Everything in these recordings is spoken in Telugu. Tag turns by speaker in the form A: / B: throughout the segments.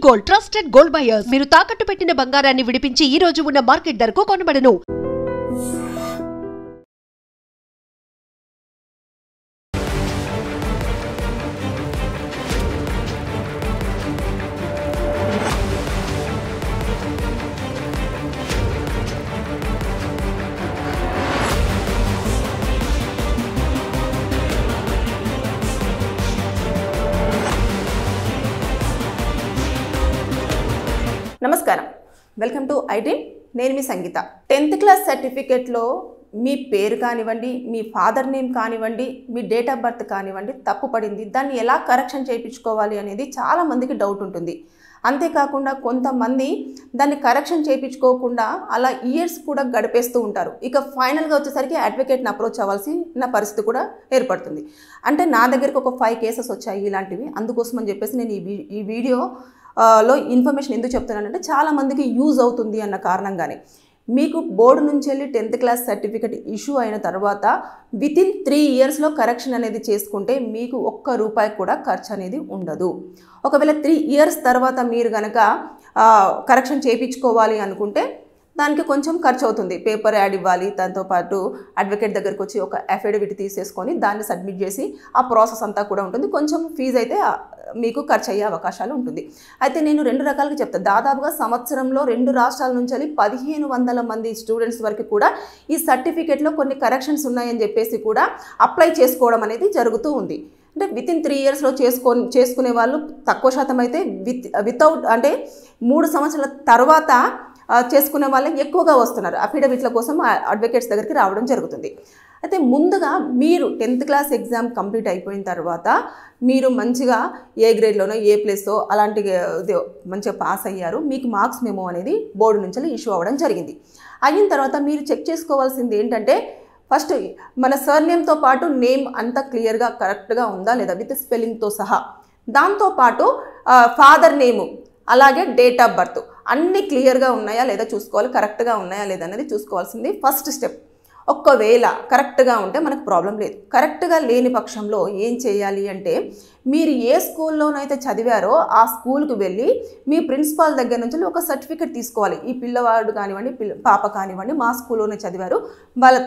A: గోల్డ్ ట్రస్టెడ్ గోల్డ్ బయర్స్ మీరు తాకట్టు పెట్టిన బంగారాన్ని విడిపించి ఈ రోజు ఉన్న మార్కెట్ ధరకు కొనబడను.
B: నమస్కారం, వెల్కమ్ టు ఐడ్రీమ్. నేను మీ సంగీత. 10th క్లాస్ సర్టిఫికేట్లో మీ పేరు కానివ్వండి, మీ ఫాదర్ నేమ్ కానివ్వండి, మీ డేట్ ఆఫ్ బర్త్ కానివ్వండి తప్పు పడింది. దాన్ని ఎలా కరెక్షన్ చేయించుకోవాలి అనేది చాలామందికి డౌట్ ఉంటుంది. అంతేకాకుండా కొంతమంది దాన్ని కరెక్షన్ చేయించుకోకుండా అలా ఇయర్స్ కూడా గడిపేస్తూ ఉంటారు. ఇక ఫైనల్గా వచ్చేసరికి అడ్వకేట్ని అప్రోచ్ అవ్వాల్సిన పరిస్థితి కూడా ఏర్పడుతుంది. అంటే నా దగ్గరికి ఒక 5 కేసెస్ వచ్చాయి ఇలాంటివి. అందుకోసం అని చెప్పేసి నేను ఈ వీడియో లో ఇన్ఫర్మేషన్ ఎందుకు చెప్తున్నానంటే చాలామందికి యూజ్ అవుతుంది అన్న కారణంగానే. మీకు బోర్డు నుంచి వెళ్ళి 10th క్లాస్ సర్టిఫికేట్ ఇష్యూ అయిన తర్వాత వితిన్ 3 ఇయర్స్లో కరెక్షన్ అనేది చేసుకుంటే మీకు ₹1 కూడా ఖర్చు అనేది ఉండదు. ఒకవేళ 3 ఇయర్స్ తర్వాత మీరు కనుక కరెక్షన్ చేయించుకోవాలి అనుకుంటే దానికి కొంచెం ఖర్చు అవుతుంది. పేపర్ యాడ్ ఇవ్వాలి, దాంతోపాటు అడ్వకేట్ దగ్గరికి వచ్చి ఒక అఫిడవిట్ తీసేసుకొని దాన్ని సబ్మిట్ చేసి ఆ ప్రాసెస్ అంతా కూడా ఉంటుంది. కొంచెం ఫీజు అయితే మీకు ఖర్చు అయ్యే అవకాశాలు ఉంటుంది. అయితే నేను 2 రకాలుగా చెప్తాను. దాదాపుగా సంవత్సరంలో 2 రాష్ట్రాల నుంచి 1500 మంది స్టూడెంట్స్ వరకు కూడా ఈ సర్టిఫికేట్లో కొన్ని కరెక్షన్స్ ఉన్నాయని చెప్పేసి కూడా అప్లై చేసుకోవడం అనేది జరుగుతూ ఉంది. అంటే వితిన్ 3 ఇయర్స్లో చేసుకునే వాళ్ళు తక్కువ శాతం అయితే, వితౌట్ అంటే 3 సంవత్సరాల తర్వాత చేసుకునే వాళ్ళే ఎక్కువగా వస్తున్నారు. అఫిడవిట్ల కోసం అడ్వకేట్స్ దగ్గరికి రావడం జరుగుతుంది. అయితే ముందుగా మీరు 10th క్లాస్ ఎగ్జామ్ కంప్లీట్ అయిపోయిన తర్వాత మీరు మంచిగా ఏ గ్రేడ్లోనో ఏ ప్లేస్లో అలాంటి మంచిగా పాస్ అయ్యారు, మీకు మార్క్స్ మెమో అనేది బోర్డు నుంచి ఇష్యూ అవ్వడం జరిగింది. అయిన తర్వాత మీరు చెక్ చేసుకోవాల్సింది ఏంటంటే, ఫస్ట్ మన సర్నేమ్తో పాటు నేమ్ అంతా క్లియర్గా కరెక్ట్గా ఉందా లేదా విత్ స్పెల్లింగ్తో సహా. దాంతోపాటు ఫాదర్ నేము అలాగే డేట్ ఆఫ్ బర్త్ అన్నీ క్లియర్గా ఉన్నాయా లేదా చూసుకోవాలి, కరెక్ట్గా ఉన్నాయా లేదా అనేది చూసుకోవాల్సింది ఫస్ట్ స్టెప్. ఒక్కవేళ కరెక్ట్గా ఉంటే మనకు ప్రాబ్లం లేదు. కరెక్ట్గా లేని పక్షంలో ఏం చేయాలి అంటే, మీరు ఏ స్కూల్లోనైతే చదివారో ఆ స్కూల్కి వెళ్ళి మీ ప్రిన్సిపాల్ దగ్గర నుంచి ఒక సర్టిఫికేట్ తీసుకోవాలి. ఈ పిల్లవాడు కానివ్వండి, పాప కానివ్వండి మా స్కూల్లోనే చదివారు,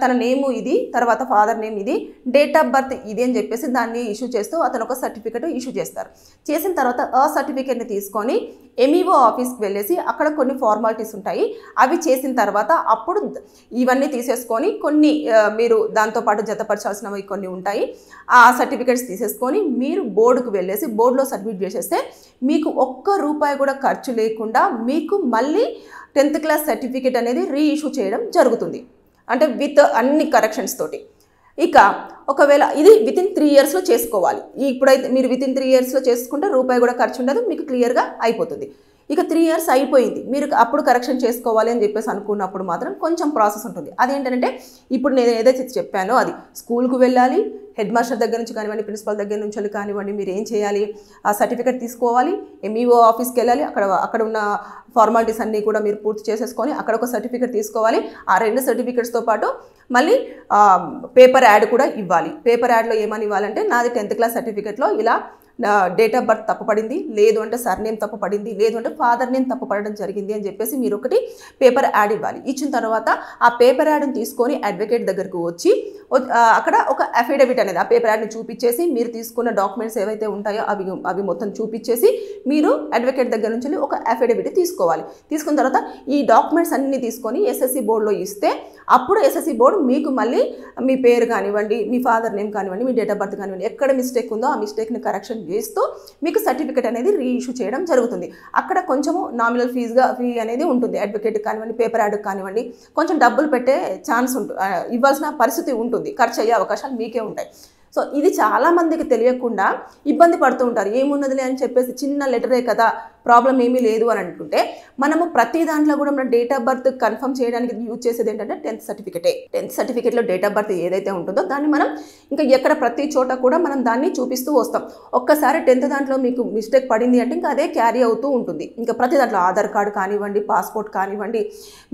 B: తన నేము ఇది, తర్వాత ఫాదర్ నేమ్ ఇది, డేట్ ఆఫ్ బర్త్ ఇది అని చెప్పేసి దాన్ని ఇష్యూ చేస్తూ అతను ఒక సర్టిఫికేట్ ఇష్యూ చేస్తారు. చేసిన తర్వాత ఆ సర్టిఫికేట్ని తీసుకొని ఎంఈఓ ఆఫీస్కి వెళ్ళేసి అక్కడ కొన్ని ఫార్మాలిటీస్ ఉంటాయి. అవి చేసిన తర్వాత అప్పుడు ఇవన్నీ తీసేసుకొని కొన్ని మీరు దాంతోపాటు జతపరచాల్సినవి కొన్ని ఉంటాయి. ఆ సర్టిఫికేట్స్ తీసేసుకొని మీరు బోర్డుకు వెళ్ళేసి బోర్డులో సబ్మిట్ చేసేస్తే మీకు ₹1 కూడా ఖర్చు లేకుండా మీకు మళ్ళీ 10th క్లాస్ సర్టిఫికేట్ అనేది రీఇష్యూ చేయడం జరుగుతుంది. అంటే విత్ అన్ని కరెక్షన్స్ తోటి. ఇక ఒకవేళ ఇది వితిన్ 3 ఇయర్స్లో చేసుకోవాలి. ఇప్పుడైతే మీరు వితిన్ 3 ఇయర్స్లో చేసుకుంటే ₹1 కూడా ఖర్చు ఉండదు, మీకు క్లియర్గా అయిపోతుంది. ఇక 3 ఇయర్స్ అయిపోయింది, మీరు అప్పుడు కరెక్షన్ చేసుకోవాలి అని చెప్పేసి అనుకున్నప్పుడు మాత్రం కొంచెం ప్రాసెస్ ఉంటుంది. అదేంటంటే ఇప్పుడు నేను ఏదైతే చెప్పానో అది స్కూల్కు వెళ్ళాలి, హెడ్ మాస్టర్ దగ్గర నుంచి కానివ్వండి, ప్రిన్సిపల్ దగ్గర నుంచి కానివ్వండి, మీరు ఏం చేయాలి, ఆ సర్టిఫికేట్ తీసుకోవాలి, ఎంఈఓ ఆఫీస్కి వెళ్ళాలి, అక్కడ ఉన్న ఫార్మాలిటీస్ అన్నీ కూడా మీరు పూర్తి చేసేసుకొని అక్కడ ఒక సర్టిఫికేట్ తీసుకోవాలి. ఆ 2 సర్టిఫికేట్స్తో పాటు మళ్ళీ పేపర్ యాడ్ కూడా ఇవ్వాలి. పేపర్ యాడ్లో ఏమని ఇవ్వాలంటే, నాది 10th క్లాస్ సర్టిఫికేట్లో ఇలా డేట్ ఆఫ్ బర్త్ తప్పు పడింది, లేదు అంటే సర్నేమ్ తప్పు పడింది, లేదు అంటే ఫాదర్ నేమ్ తప్పు పడడం జరిగింది అని చెప్పేసి మీరు ఒకటి పేపర్ యాడ్ ఇవ్వాలి. ఇచ్చిన తర్వాత ఆ పేపర్ యాడ్ని తీసుకొని అడ్వకేట్ దగ్గరకు వచ్చి అక్కడ ఒక అఫిడవిట్ అనేది ఆ పేపర్ యాడ్ని చూపించేసి మీరు తీసుకున్న డాక్యుమెంట్స్ ఏవైతే ఉంటాయో అవి మొత్తం చూపించేసి మీరు అడ్వకేట్ దగ్గర నుంచి ఒక అఫిడవిట్ తీసుకోవాలి. తీసుకున్న తర్వాత ఈ డాక్యుమెంట్స్ అన్నీ తీసుకొని ఎస్ఎస్సి బోర్డులో ఇస్తే అప్పుడు ఎస్ఎస్సి బోర్డు మీకు మళ్ళీ మీ పేరు కానివ్వండి, మీ ఫాదర్ నేమ్ కానివ్వండి, మీ డేట్ ఆఫ్ బర్త్ కానివ్వండి, ఎక్కడ మిస్టేక్ ఉందో ఆ మిస్టేక్ని కరెక్షన్ చేస్తూ మీకు సర్టిఫికేట్ అనేది రీఇష్యూ చేయడం జరుగుతుంది. అక్కడ కొంచెము నామినల్ ఫీ అనేది ఉంటుంది. అడ్వకేట్ కానివ్వండి, పేపర్ యాడ్ కానివ్వండి, కొంచెం డబ్బులు పెట్టే ఛాన్స్ ఇవ్వాల్సిన పరిస్థితి ఉంటుంది. ఖర్చు అయ్యే అవకాశాలు మీకే ఉంటాయి. సో ఇది చాలామందికి తెలియకుండా ఇబ్బంది పడుతూ ఉంటారు. ఏమున్నదిలే అని చెప్పేసి చిన్న లెటరే కదా, ప్రాబ్లం ఏమీ లేదు అని అనుకుంటే, మనము ప్రతి దాంట్లో కూడా మన డేట్ ఆఫ్ బర్త్ కన్ఫర్మ్ చేయడానికి యూజ్ చేసేది ఏంటంటే 10th సర్టిఫికేటే. 10th సర్టిఫికేట్లో డేట్ ఆఫ్ బర్త్ ఏదైతే ఉంటుందో దాన్ని మనం ఇంకా ఎక్కడ ప్రతి చోట కూడా మనం దాన్ని చూపిస్తూ వస్తాం. ఒక్కసారి 10th దాంట్లో మీకు మిస్టేక్ పడింది అంటే ఇంకా అదే క్యారీ అవుతూ ఉంటుంది. ఇంకా ప్రతి దాంట్లో ఆధార్ కార్డు కానివ్వండి, పాస్పోర్ట్ కానివ్వండి,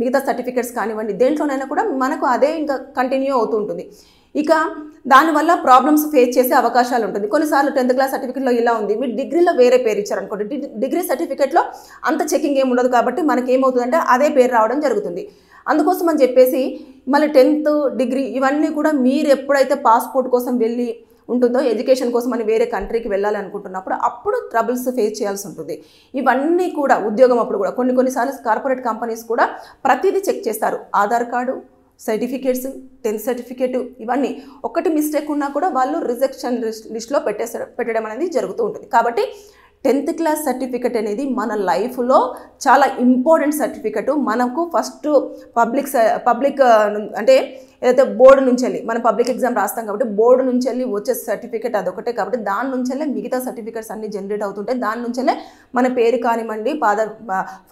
B: మిగతా సర్టిఫికేట్స్ కానివ్వండి, దేంట్లోనైనా కూడా మనకు అదే ఇంకా కంటిన్యూ అవుతూ ఉంటుంది. ఇక దానివల్ల ప్రాబ్లమ్స్ ఫేస్ చేసే అవకాశాలు ఉంటుంది. కొన్నిసార్లు 10th క్లాస్ సర్టిఫికేట్లో ఇలా ఉంది, మీరు డిగ్రీలో వేరే పేరు ఇచ్చారనుకోండి, డిగ్రీ సర్టిఫికేట్లో అంత చెకింగ్ ఏమి ఉండదు కాబట్టి మనకి ఏమవుతుందంటే అదే పేరు రావడం జరుగుతుంది. అందుకోసం అని చెప్పేసి మళ్ళీ 10th డిగ్రీ ఇవన్నీ కూడా మీరు ఎప్పుడైతే పాస్పోర్ట్ కోసం వెళ్ళి ఉంటుందో, ఎడ్యుకేషన్ కోసం అని వేరే కంట్రీకి వెళ్ళాలి అనుకుంటున్నప్పుడు అప్పుడు ట్రబుల్స్ ఫేస్ చేయాల్సి ఉంటుంది. ఇవన్నీ కూడా ఉద్యోగం అప్పుడు కూడా కొన్నిసార్లు కార్పొరేట్ కంపెనీస్ కూడా ప్రతిదీ చెక్ చేస్తారు. Aadhaar card, certificates, 10th certificate, ఇవన్నీ ఒక్కటి మిస్టేక్ ఉన్నా కూడా వాళ్ళు రిజెక్షన్ లిస్ట్లో పెట్టడం అనేది జరుగుతూ ఉంటుంది. కాబట్టి 10th క్లాస్ సర్టిఫికేట్ అనేది మన లైఫ్లో చాలా ఇంపార్టెంట్ సర్టిఫికేట్. మనకు ఫస్ట్ పబ్లిక్ అంటే ఏదైతే బోర్డు నుంచి వెళ్ళి మనం పబ్లిక్ ఎగ్జామ్ రాస్తాం కాబట్టి బోర్డు నుంచి వెళ్ళి వచ్చే సర్టిఫికేట్ అదొకటే. కాబట్టి దాని నుంచెల్లే మిగతా సర్టిఫికేట్స్ అన్నీ జనరేట్ అవుతుంటాయి. దాని నుంచెల్లే మన పేరు కానివ్వండి,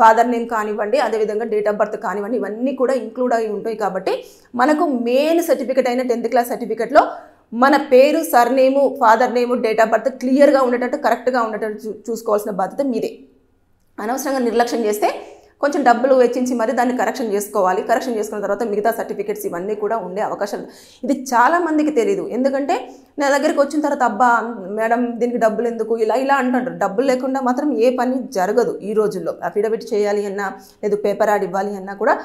B: ఫాదర్ నేమ్ కానివ్వండి, అదేవిధంగా డేట్ ఆఫ్ బర్త్ కానివ్వండి, ఇవన్నీ కూడా ఇంక్లూడ్ అయి ఉంటాయి. కాబట్టి మనకు మెయిన్ సర్టిఫికేట్ అయిన 10th క్లాస్ సర్టిఫికేట్లో మన పేరు, surname, father name, date of birth క్లియర్గా ఉండేటట్టు, కరెక్ట్గా ఉండేటట్టు చూసుకోవాల్సిన బాధ్యత మీదే. అనవసరంగా నిర్లక్ష్యం చేస్తే కొంచెం డబ్బులు వెచ్చించి మరి దాన్ని కరెక్షన్ చేసుకోవాలి. కరెక్షన్ చేసుకున్న తర్వాత మిగతా సర్టిఫికేట్స్ ఇవన్నీ కూడా ఉండే అవకాశాలు. ఇది చాలామందికి తెలియదు. ఎందుకంటే నా దగ్గరికి వచ్చిన తర్వాత అబ్బా మేడం దీనికి డబ్బులు ఎందుకు ఇలా అంటుంటారు. డబ్బులు లేకుండా మాత్రం ఏ పని జరగదు ఈ రోజుల్లో. అఫిడవిట్ చేయాలి అన్నా లేదు పేపర్ యాడ్ ఇవ్వాలి అన్నా కూడా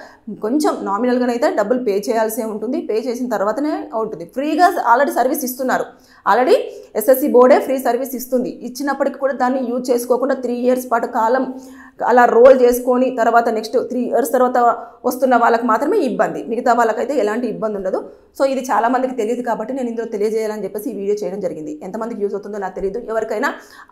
B: కొంచెం నామినల్గానైతే డబ్బులు పే చేయాల్సి ఉంటుంది. పే చేసిన తర్వాతనే ఉంటుంది. ఫ్రీగా ఆల్రెడీ సర్వీస్ ఇస్తున్నారు. ఆల్రెడీ ఎస్ఎస్సి బోర్డే ఫ్రీ సర్వీస్ ఇస్తుంది. ఇచ్చినప్పటికీ కూడా దాన్ని యూజ్ చేసుకోకుండా 3 years పాటు కాలం అలా రోల్ చేసుకొని తర్వాత నెక్స్ట్ 3 years తర్వాత వస్తున్న వాళ్ళకి మాత్రమే ఇబ్బంది, మిగతా వాళ్ళకైతే ఎలాంటి ఇబ్బంది ఉండదు. సో ఇది చాలామందికి తెలియదు కాబట్టి నేను ఇందులో తెలియజేయాలని చెప్పేసి ఈ వీడియో చేయడం జరిగింది. ఎంతమందికి యూజ్ అవుతుందో నాకు తెలియదు. ఎవరికైనా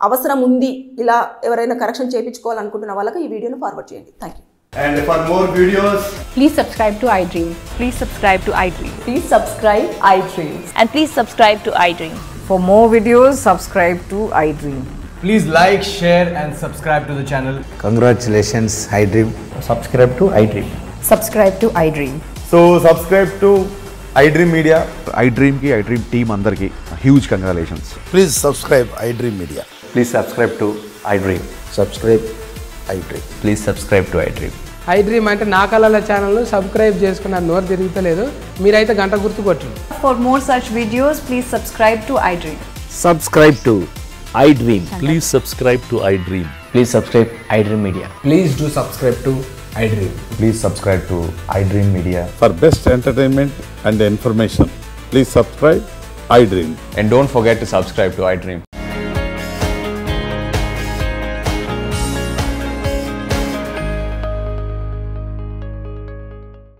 B: అవసరం ఉంది, ఇలా ఎవరైనా కరెక్షన్ చేయించుకోవాలనుకుంటున్న వాళ్ళకి ఈ వీడియోను ఫార్వర్డ్ చేయండి. Thank you.
C: And for more videos,
D: Please subscribe to iDream.
E: Please subscribe to iDream.
D: Please subscribe iDream.
E: And please subscribe to iDream.
D: For more videos, subscribe to iDream.
C: please like, share and subscribe to the channel.
F: Congratulations, iDream.
G: Subscribe to iDream.
D: Subscribe to iDream.
C: So subscribe to iDream Media.
H: iDream ki iDream team andarki huge congratulations.
F: Please subscribe iDream Media.
G: Please subscribe to iDream.
F: Subscribe iDream.
G: Please subscribe to iDream.
I: iDream అంటే నా కళల ఛానల్ను సబ్స్క్రైబ్ చేసుకున్న నోరు తిరుగుతలేదు, మీరైతే గంట గుర్తు కొట్టండి.
D: For more such videos, please subscribe to iDream.
G: Subscribe to iDream.
J: Please subscribe to iDream.
G: Please subscribe iDream Media.
C: Please do subscribe to iDream.
G: Please subscribe to iDream Media.
H: For best entertainment and information, please subscribe iDream.
J: And don't forget to subscribe to iDream.